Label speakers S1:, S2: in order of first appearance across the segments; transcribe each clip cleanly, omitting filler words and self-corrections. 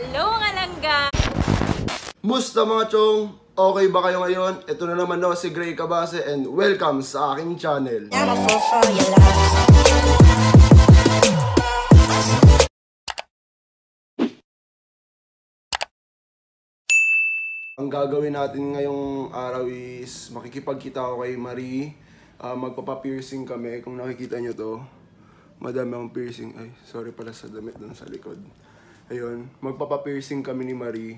S1: Hello nga langga!
S2: Musta mga chong? Okay ba kayo ngayon? Ito na naman daw si Gray Cabase and welcome sa aking channel. Ang gagawin natin ngayong araw is makikipagkita ako kay Marie. Magpapa-piercing kami. Kung nakikita nyo to, madami akong piercing. Ay, sorry pala sa damit dun sa likod. Ayun, magpapa-piercing kami ni Marie.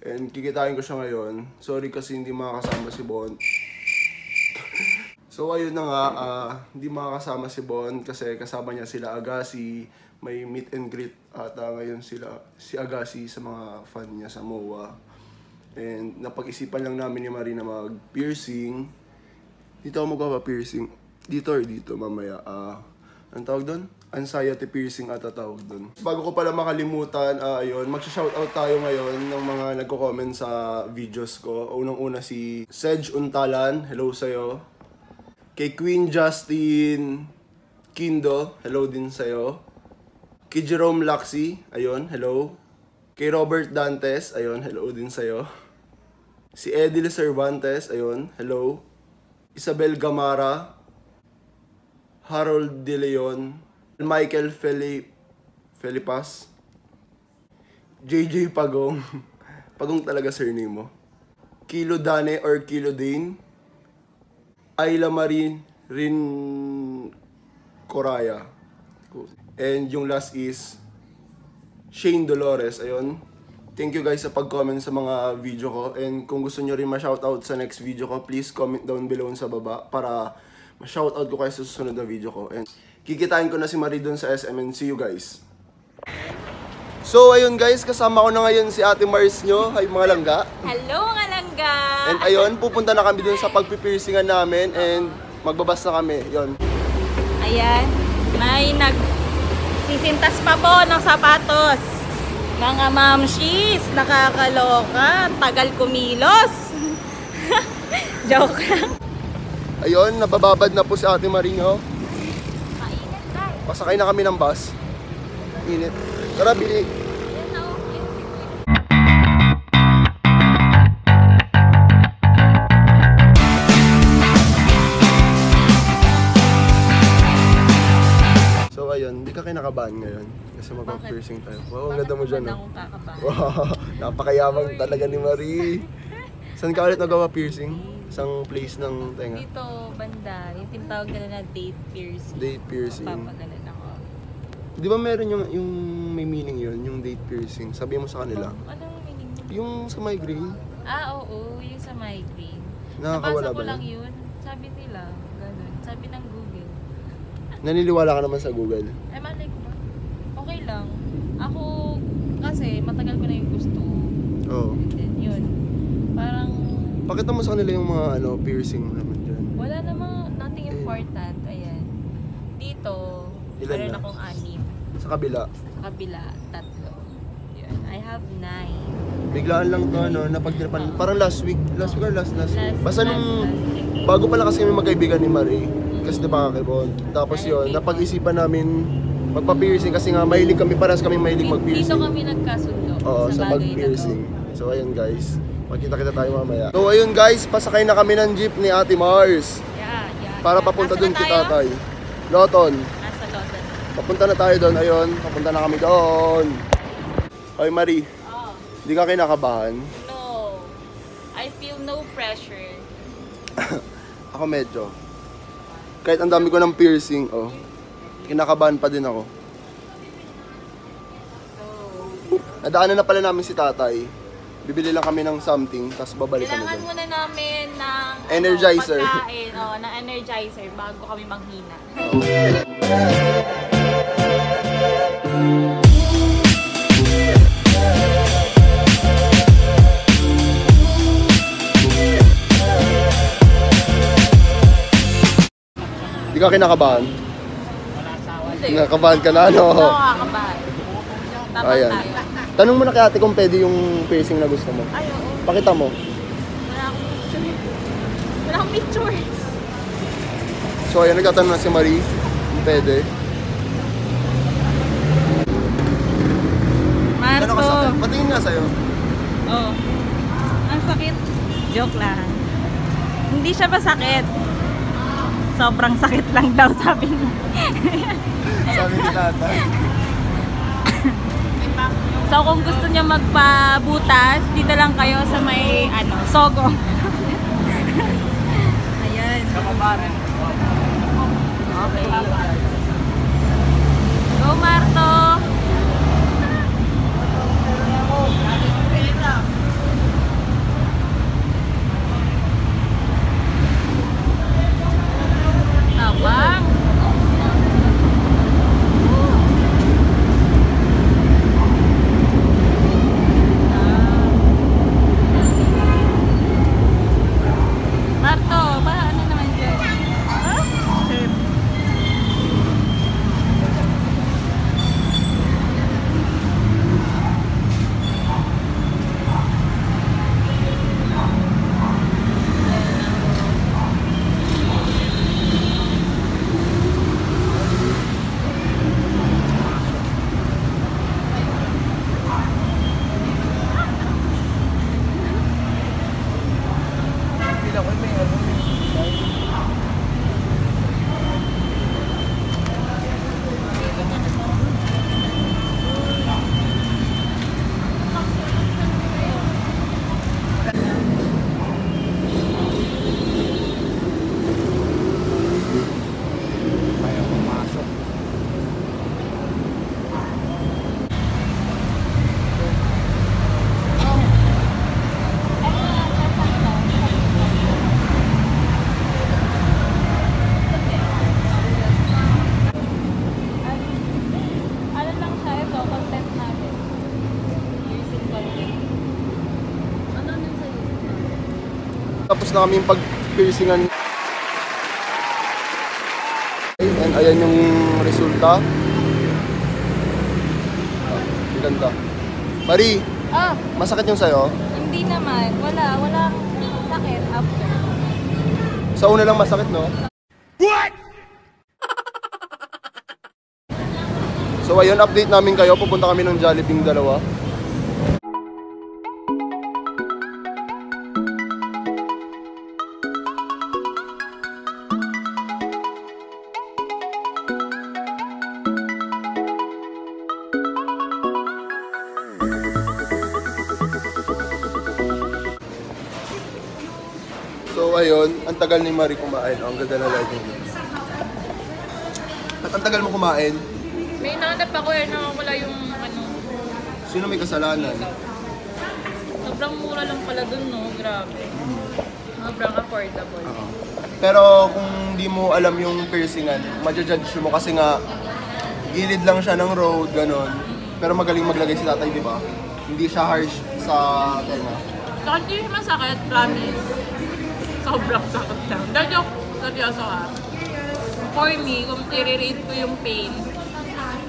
S2: And kikitain ko siya ngayon. Sorry kasi hindi makakasama si Bon. So ayun na nga, hindi makakasama si Bon kasi kasama niya sila Agassi. May meet and greet ata ngayon si Agassi sa mga fan niya sa MOA. And napag-isipan lang namin ni Marie na mag-piercing. Dito ako magpapa-piercing. Dito or dito mamaya. Anong tawag doon? Anxiety piercing ata tawag doon. Bago ko pala makalimutan, ayun, mag-shoutout tayo ngayon ng mga nagko-comment sa videos ko. Unang-una si Sedge Untalan, hello sa'yo. Kay Queen Justin Kindo, hello din sa'yo. Kay Jerome Laxi, ayun, hello. Kay Robert Dantes, ayun, hello din sa'yo. Si Edil Cervantes, ayun, hello. Isabel Gamara, Harold De Leon, Michael Felipas, JJ Pagong, Pagong talaga surname mo. Kilo Dane or Kilo Dane, Ayla Marie Rin Coraya. And yung last is Shane Dolores, ayun. Thank you guys sa pag-comment sa mga video ko. And kung gusto nyo rin ma-shoutout sa next video ko, please comment down below sa baba para ma-shoutout ko kayo sa susunod na video ko. And kikitain ko na si Marie doon sa SM and see you guys. So ayun guys, kasama ko na ngayon si Ate Mars nyo. Hi mga langga.
S1: Hello nga langga!
S2: And ayun, pupunta na kami doon sa pagpipiercingan namin and magbabas na kami. Yun.
S1: Ayan, may nagsisintas pa po ng sapatos. Mga mamshis, nakakaloka, tagal kumilos. Joke lang.
S2: Ayun, nabababad na po si Ate Marie nyo.
S1: Mainit guys.
S2: Pasakay na kami ng bus. Init. Tara, bili. So ayun, hindi ka kinakabahan ngayon. Kasi mag-piercing tayo. Wow, ang ganda mo dyan.
S1: Bakit kakabahan?
S2: Wow, napakayamang talaga ni Marie. Saan ka ulit nagawa-piercing? Isang place ng tenga?
S1: Dito, banda. Yung tinatawag nila na date piercing.
S2: Date piercing.
S1: Papagalan ako.
S2: Di ba meron yung may meaning yun, yung date piercing? Sabi mo sa kanila.
S1: Anong meaning mo?
S2: Yung sa migraine.
S1: Oo, yung sa migraine.
S2: Nakakawala
S1: Nabasa ko
S2: ba
S1: lang
S2: yun?
S1: yun. Sabi nila, ganun. Sabi ng Google.
S2: Naniniwala ka naman sa Google?
S1: Ay, malay ko ba? Okay lang. Ako, kasi matagal ko na yung gusto.
S2: Oo.
S1: And then, yun. Parang,
S2: Pakita mo sa kanila yung mga piercing mo naman dyan.
S1: wala namang, nothing important. Ayan. Dito,
S2: Ilan
S1: meron
S2: na?
S1: akong 6.
S2: Sa kabila.
S1: Sa kabila, 3. Yun. I have 9.
S2: Biglaan lang to, napagtripan. Parang last week or last week. Basta nung,
S1: last week.
S2: bago pala kasi kami magkaibigan ni Marie. Kasi diba kakibon. Tapos yun, napag-isipan namin magpa-piercing kasi nga mahilig kami, parehas kami mahilig mag-piercing.
S1: Dito kami nagkasundo.
S2: Oo, sa
S1: bagay
S2: pag-piercing.
S1: na to.
S2: So ayun guys, magkita-kita tayo mamaya. So ayun guys, pasakay na kami ng jeep ni Ate Mars.
S1: Yeah.
S2: Para papunta
S1: Nasaan
S2: doon
S1: na
S2: kay
S1: tayo?
S2: Tatay. Loton.
S1: Nasa Loton.
S2: Papunta na tayo doon, ayun. Papunta na kami doon. Hoy Marie,
S1: Oh,
S2: di ka kinakabahan?
S1: no. I feel no pressure.
S2: Ako medyo. Kahit ang dami ko ng piercing, kinakabahan pa din ako.
S1: So,
S2: Nadaanan na pala namin si Tatay. Bibili lang kami ng something, tapos babalik kami
S1: kailangan
S2: doon.
S1: muna namin ng
S2: Energizer.
S1: Pagkain, ng energizer bago kami manghina.
S2: Di ka kinakabahan? Kinakabahan ka na, no?
S1: Oo, kakabahan. Tapos
S2: Ayan.
S1: tayo.
S2: Tanong mo na kay ate kung pwede yung piercing na gusto mo.
S1: Ay, oo.
S2: Pakita mo.
S1: Wala akong picture. Wala akong picture.
S2: So ayan, nagtatanong na si Marie kung pwede.
S1: Marco.
S2: nga sa'yo?
S3: Oh. Ang sakit. Joke lang. Hindi siya masakit. Sobrang sakit lang daw, sabi niya.
S2: Sabi ni tatay.
S3: So kung gusto niya magpabutas, dito lang kayo sa may Sogo. Ayan. Okay. Go Marto. Abang. Marto, ano naman dyan? Ano lang siya ito, content natin. Using content. Ano sa'yo?
S2: Tapos na kami yung pag-piercingan. And ayan yung resulta. Ang ganda. Marie, masakit yung sa'yo?
S3: Hindi naman. Walang sakit after.
S2: Sa una lang masakit, no? So ayun, update namin kayo. Pupunta kami ng Jollibee dalawa. So ayun, ang tagal ni Marie kumain. Oh, ang ganda na lighting. At ang tagal mo kumain.
S1: May nahanap ako nakawala yung
S2: Sino may kasalanan?
S1: sobrang mura lang pala dun, no? Grabe. Sobrang affordable.
S2: Pero kung di mo alam yung piercingan, ma-judge mo kasi nga gilid lang siya ng road, ganon. Pero magaling maglagay si tatay, di ba? Hindi siya harsh sa tenga.
S1: Saka hindi siya masakit, promise. Sobrang sakit lang. Joke, seryoso ha. For me, kung i-rate ko yung pain,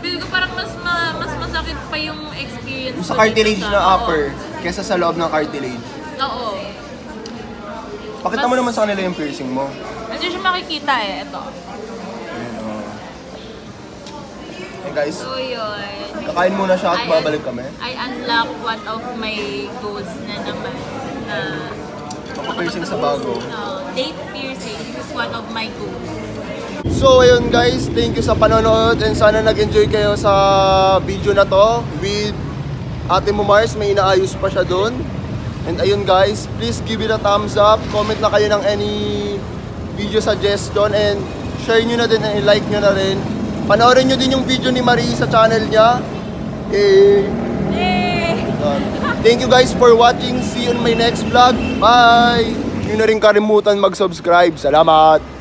S1: feel ko parang mas masakit pa yung experience
S2: Yung sa
S1: ko
S2: cartilage
S1: dito
S2: na upper, kesa sa loob ng cartilage.
S1: Oo.
S2: Pakita mo naman sa kanila yung piercing mo.
S1: Hindi siya makikita eh, ito.
S2: Hey guys,
S1: So yun.
S2: kakain muna siya at babalik kami.
S1: I unlock one of my goals na naman. Na
S2: Piercing sa bago.
S1: date piercing. This is one of my goals.
S2: So ayun guys, thank you sa panonood and sana nag-enjoy kayo sa video na to with Ate mo Mars, may inaayos pa siya doon. And ayun guys, please give it a thumbs up, comment na kayo ng any video suggestion and share nyo na din and like nyo na rin. Panoorin nyo din yung video ni Marie sa channel niya. Thank you guys for watching. See you in my next vlog. Bye! Hindi na rin kalimutan mag-subscribe. Salamat!